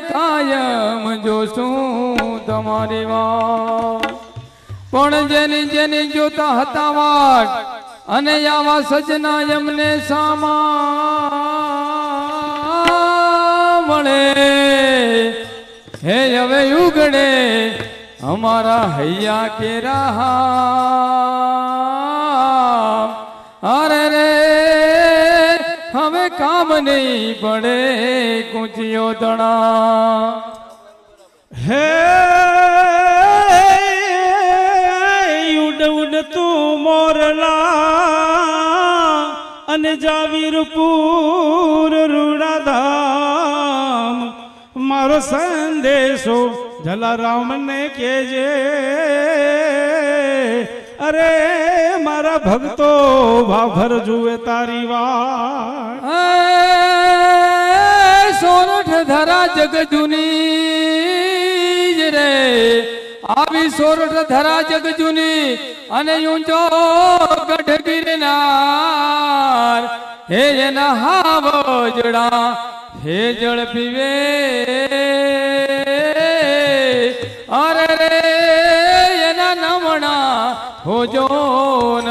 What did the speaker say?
કાયમ જોશું તમારી વાત પણ જેની જેની જોતા હતા વાટ અને આવા સજના એમને સામા મળે હે હવે ઉગડે અમારા હૈયા કેરા અરે રે હવે કામ નહીં પડે કુંચિયો દણા હે ઉડ ઉડ તું મોરલા અને જાવીરપુર રૂડાધામ મારો સંદેશો જલારામને કેજે અરે મારા ભક્તો ભાભર જુએ તારી વાત સોરઠ ધરા જગ જૂની રે આવી સોરઠ ધરા જગ જૂની અને ઊંચો ગઢ ગિરનાર હે એના હાવજડા હે જળ પીવે અરે રે એના નમણા હોજો ન